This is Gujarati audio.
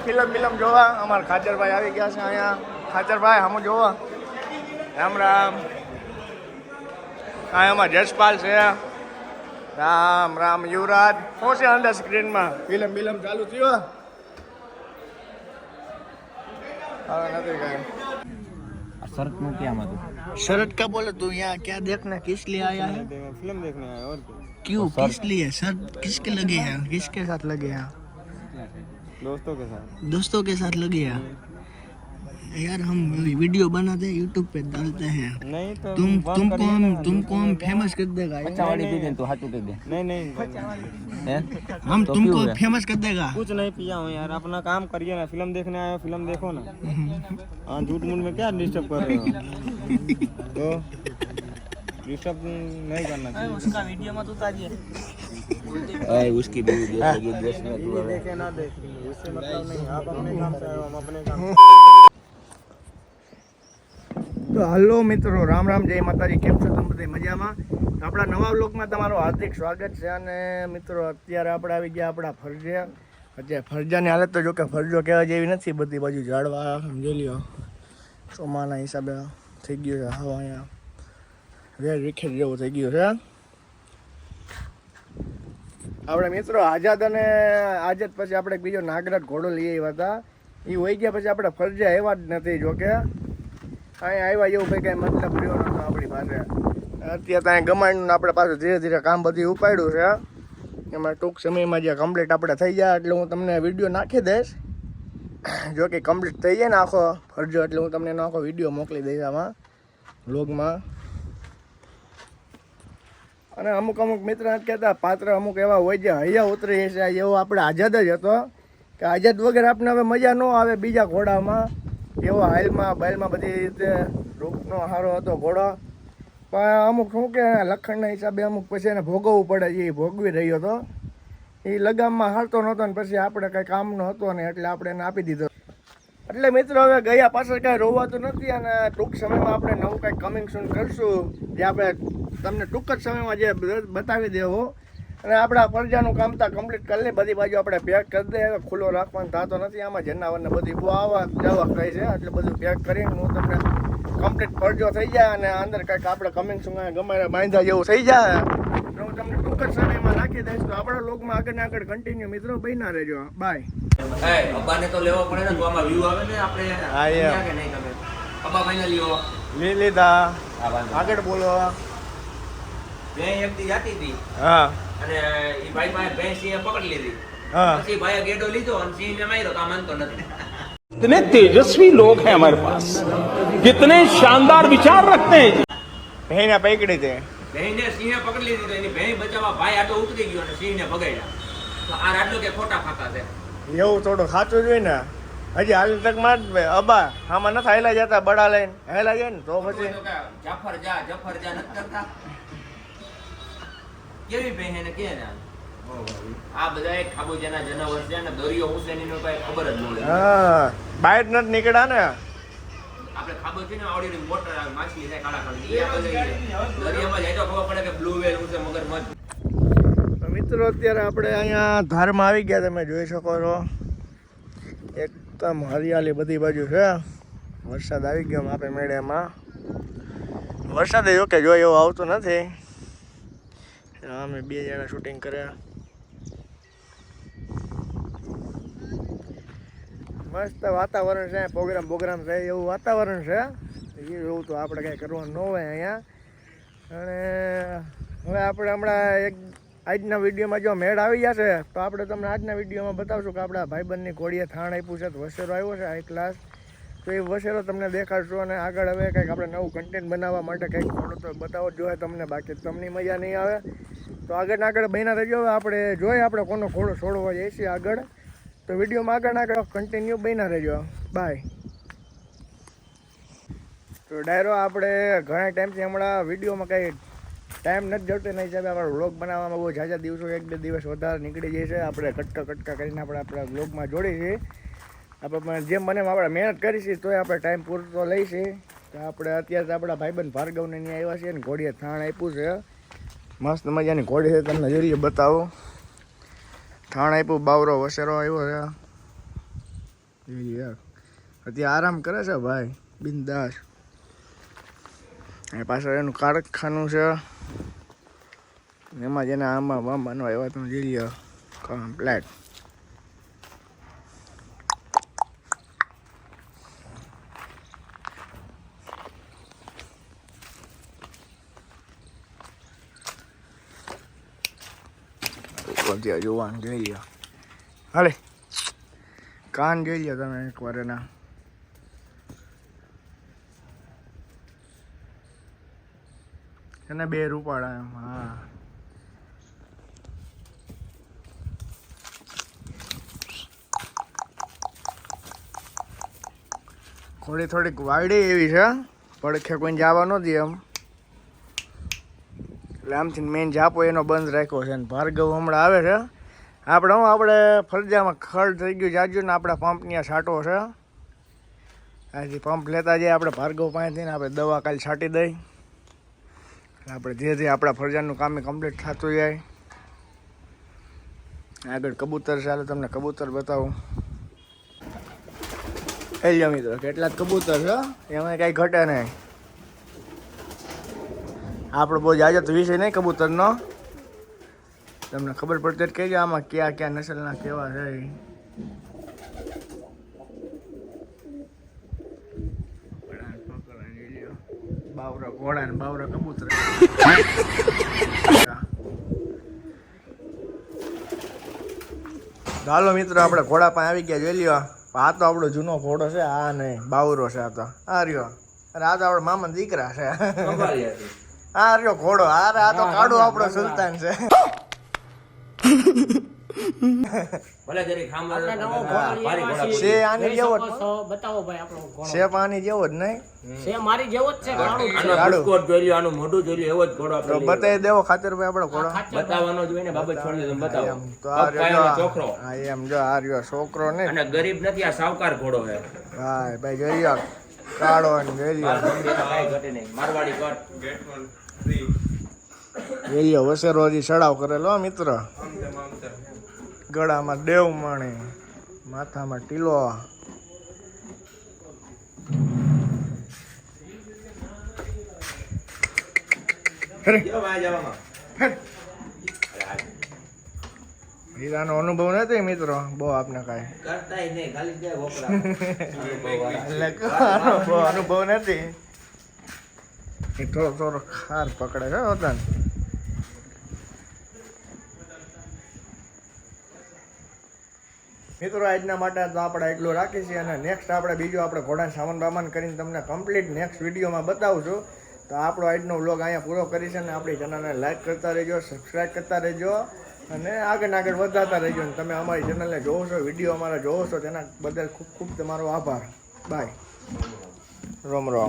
ફિલ્મ જોવા અમારા ખાચરભાઈ આવી ગયા છે અહીંયા. ખાચરભાઈ હમ જોવા. રામ રામ. હા એમાં જસપાલ છે. રામ રામ યુવરાજ. શું છે અંદર સ્ક્રીનમાં? ફિલ્મ ચાલુ થયો હવે નથી કઈ. शर्ट में क्या मतलब? शर्ट का बोले तू यहाँ क्या देखना किस लिए आया है? फिल्म देखने आया और क्यों किस लिए? शर्ट किसके लगे हैं? किसके साथ लगे हैं? दोस्तों के साथ लगे हैं यार. हम वीडियो बनाते हैं यूट्यूब पे डालते हैं. नहीं तो तुमको हम फेमस कर देगा. पचावाड़ी पी दे तो हाथ उठे दे. नहीं हम तुमको फेमस कर देगा. कुछ नहीं पिया हूँ यार, अपना काम करिए ना. फिल्म देखने आया, फिल्म देखो ना. हाँ झूठ मूठ में क्या डिस्टर्ब कर रहे हो? तो डिस्टर्ब नहीं करना चाहिए. उसका वीडियो मत उतारिए. उसकी वीडियो देखे ना देखे उससे मतलब नहीं. आप अपने काम से आए, हम अपने काम. તો હલો મિત્રો, રામ રામ, જય માતાજી. કેમ છો તમે બધા? મજામાં? તો આપણા નવા વ્લોગમાં તમારું હાર્દિક સ્વાગત છે. અને મિત્રો અત્યારે આપણે આવી ગયા આપણા ફરજિયા. અત્યારે ફરજાની હાલત તો જો કે ફરજો કહેવા જેવી નથી. બધી બાજુ ઝાડવા સમજી લ્યો ચોમાના હિસાબે થઈ ગયું છે. હવા અહીંયા વેર વિખેર જેવું થઈ ગયું છે. આપણે મિત્રો આઝાદ પછી આપણે બીજો નાગરાજ ઘોડો લઈ આવ્યા હતા. એ હોઈ ગયા પછી આપણે ફરજિયા આવ્યા જ નથી. જોકે અહીંયા આવ્યા એવું કંઈ કાંઈ મતલબ રહ્યો નતો આપણી પાસે. અત્યારે ત્યાં ગમાડીને આપણે પાછું ધીરે ધીરે કામ બધું ઉપાડ્યું છે. એમાં ટૂંક સમયમાં જે કમ્પ્લીટ આપણે થઈ જાય એટલે હું તમને વિડીયો નાખી દઈશ. જો કે કમ્પ્લીટ થઈ જાય ને આખો ફરજો એટલે હું તમને એનો આખો વિડીયો મોકલી દઈશ આમાં વ્લોગમાં. અને અમુક મિત્ર કહેતા પાત્ર અમુક એવા હોય જે હૈયા ઉતરી છે. એવો આપણે આઝાદ જ હતો કે આઝાદ વગર આપણે હવે મજા ન આવે બીજા ઘોડામાં. એવો બાઇલમાં બધી રીતે રૂપનો હારો હતો ઘોડો. પણ અમુક શું કે લખણના હિસાબે અમુક પછી એને ભોગવવું પડે છે. એ ભોગવી રહ્યો હતો. એ લગામમાં હારતો નહોતો ને પછી આપણે કંઈ કામનો હતો ને એટલે આપણે એને આપી દીધો. એટલે મિત્રો હવે ગયા પાછળ કાંઈ રોવાતું નથી. અને ટૂંક સમયમાં આપણે નવું કાંઈક કમિંગ સૂન કરશું જે આપણે તમને ટૂંક જ સમયમાં જે બતાવી દેવો. અને આપણા ફરજાનું કામ તો કમ્પ્લીટ કરી લે. બધી બાજુ આપણે પેક કરી દે. ખુલ્લો રાખવાનો થતો નથી. આમાં જનાવરને બધી બહુ આવવા જવા થાય છે. એટલે બધું પેક કરીને હું તમને કમ્પ્લીટ ફરજો થઈ જાય અને અંદર કંઈક આપણે કમિંગ શું ગમે બાંધા જેવું થઈ જાય તો હું તમને ટૂંક જ સમયમાં નાખી દઈશ. તો આપણા લોકમાં આગળ કન્ટિન્યુ મિત્રો બન્યા રહેજો. બાય. અબ્બાને તો લેવો પડે ને. તો આમાં વ્યૂ આવે ને આપણે કે નહીં તમે અબ્બા ફાઇનલી લીધા. આગળ બોલો. ભેં એક દી જાતી હતી. હા. અને એ ભાઈ પાસે ભેં સિંહે પકડી લીધી. પછી ભાઈએ ગેડો લીધો અને સિંહને માર્યો તો આ માનતો નથી. कितने तेजस्वी लोग हैं हमारे पास, कितने शानदार विचार रखते हैं. ભેંને પકડી દે. ભેંને સિંહે પકડી લીધી તો એની ભેં બચાવવા ભાઈ આટલો ઉતરી ગયો અને સિંહને ભગાડ્યા. તો આ રાટલો કે ખોટા ખાતા છે. એવું થોડું સાચું જોઈએ ને. હજી હાલ તકમાં જ અબા આમાં નથી હાયલા જતા. બડા લઈને હાયલા જાય ને તો પછી જફર જા નથી કરતા. કેવી ભેં એને કે ને આ બધા એક ખાબોજાના જનાવર છે ને. દરિયો હુસેનીનો કઈ ખબર જ ન હોય. હા બહાર નથી નીકળ્યા ને. આપણે ખાબો છે ને આવડી મોટર માછલી છે કાળા કાળી. દરિયામાં જાય તો ખબર પડે કે બ્લુ વેલ હું છે મગરમચ્છ. મિત્રો અત્યારે આપણે અહીંયા ધારમાં આવી ગયા. તમે જોઈ શકો છો એકદમ હરિયાળી બધી બાજુ છે. વરસાદ આવી ગયો આપણે મેળામાં. વરસાદ જો કે જો એવો આવતો નથી. અમે બે જણા શૂટિંગ કર્યા. મસ્ત વાતાવરણ છે. પ્રોગ્રામ છે એવું વાતાવરણ છે. એવું તો આપણે કાંઈ કરવાનું ન હોય અહીંયા. અને હવે આપણે હમણાં આજના વિડીયોમાં જો મેળ આવી જશે તો આપણે તમને આજના વિડીયોમાં બતાવશું કે આપણા ભાઈબંધની ઘોડીએ થાણ આપ્યું છે. તો વસેરો આવ્યો છે હાઈ ક્લાસ. તો એ વસેરો તમને દેખાડશું. અને આગળ હવે કંઈક આપણે નવું કન્ટેન્ટ બનાવવા માટે કંઈક થોડો તો બતાવો જોઈએ તમને. બાકી તમને મજા નહીં આવે. તો આગળ બન્યા રહેજો. હવે આપણે જોઈએ આપણે કોનો ઘોડો છોડવા જઈએ છીએ આગળ. તો વિડીયોમાં આગળ કન્ટિન્યુ બન્યા રહેજો. બાય. તો ડાયરો આપણે ઘણા ટાઈમથી હમણાં વિડીયોમાં કંઈ ટાઈમ નથી જતો એના હિસાબે આપણે વ્લોગ બનાવવામાં બહુ ઝાઝા દિવસો 1-2 દિવસ વધારે નીકળી જાય છે. આપણે કટકા કરીને આપણા વ્લોગમાં જોડીએ છીએ. આપણે જેમ બને આપણે મહેનત કરીશી તોય આપણે ટાઈમ પૂરતો લઈશી. તો આપણે અત્યારે આપણા ભાઈબંધ ભાર્ગવને ત્યાં આવ્યા છીએ ને ઘોડીએ થાણ આપ્યું છે. મસ્ત મજાની ઘોડી છે. તમને જોઈએ બતાવો. થાણ આપ્યું, બાવરો વસેરો આવ્યો છે. યાર અત્યારે આરામ કરે છે ભાઈ, બિંદાસ. અને પાછળ એનું કારખાનું છે, એમાં જેને આમાં બનવા આવ્યા તમે જોઈ લો કમ્પ્લેટ. જોવાનું જોઈ લો. હાલે કાન જોઈ લો તમે એકવાર એના. એને 2 રૂપાળા એમ. હા થોડી થોડીક વાયડી એવી છે, પડખે કોઈને જવા ન દે એમ. એટલે આમથી મેઇન જાપો એનો બંધ રાખ્યો છે. અને ભાર્ગવ હમણાં આવે છે. આપણે ફરજામાં ખડ થઈ ગયું જાજુ ને આપણા પંપની છાંટો છે. આથી પંપ લેતા જઈએ આપણે ભાર્ગવ પાસેથી ને આપણે દવા કાલે છાંટી દઈ. આપણે ધીરે ધીરે આપણા ફરજાનું કામ કમ્પ્લીટ થતું જાય. આગળ કબૂતર ચાલે, તમને કબૂતર બતાવું. એ લ્યો મિત્રો, કેટલા કબૂતર છે, એમાં કાંઈ ઘટે નહીં. આપણો બહુ જાજો તો વિષય નહીં કબૂતરનો. તમને ખબર પડતી જ કહેજો આમાં કયા કયા નસલના કેવા છે. બાવરા ઘોડા ને બાવરા કબૂતર. ચાલો મિત્રો, આપણે ઘોડા પાસે આવી ગયા. જોઈ લ્યો, આ તો આપણો જૂનો ઘોડો છે. આ નહીં બાવરો છે. આ તો આ રહ્યો. અરે આ તો આપણે મામા દીકરા છે. આ રહ્યો ઘોડો. અરે આ તો કાળો આપણો સુલતાન છે. ભલે જરી ખામર આપણે નવો ભારી ઘોડા છે આની જેવો જ. બતાવો ભાઈ આપણો ઘોડો. છે આની જેવો જ નહીં. છે મારી જેવો જ છે, કાળો જ છે. આનો બુસ્કોટ જોઈ લ્યો, આનું મોઢું જોઈ લ્યો, એવો જ ઘોડો તો આપણે લઈએ. બતાવી દેવો ખાતર ભાઈ આપણો ઘોડો. બતાવવાનો જોઈએ ને બાબત છોડી દો, તમે બતાવો. તો આ પપ્પાનો રહ્યો. છોકરો હા એમ જો આ રહ્યો છોકરો ને. અને ગરીબ નથી, આ સાવકાર ઘોડો છે. હા ભાઈ જોઈ લ્યો, કાળો ને જોઈ લ્યો. કાંઈ ઘટે નહીં, મારવાડી કટ. જોઈ લ્યો વસેરો હજી ચડાવ કરેલો મિત્ર. ગળામાં દેવ માણી, માથામાં ટીલો. કેવો વાય જવામાં? હીરાનો અનુભવ નથી મિત્રો બહુ આપને કાંઈ. કરતાય નહીં, ખાલી ક્યાં વપરા. એટલે અનુભવ નથી. એ થોડો થોડો ખાર પકડે છે હોતા ને. મિત્રો આજના માટે તો આપણે એટલું રાખીએ છીએ. અને નેક્સ્ટ આપણે બીજું આપણે ઘોડા સામાન બામાન કરીને તમને કમ્પ્લીટ નેક્સ્ટ વિડીયોમાં બતાવશું. તો આપણો આજનો વ્લોગ અહીંયા પૂરો કરીશું. અને આપણી ચેનલને લાઈક કરતા રહેજો, સબસ્ક્રાઈબ કરતા રહેજો અને આગળ વધારતા રહેજો. અને તમે અમારી ચેનલને જોવો છો, વિડીયો અમારા જોવો છો, તેના બદલ ખૂબ ખૂબ તમારો આભાર. બાય. રોમ રોમ.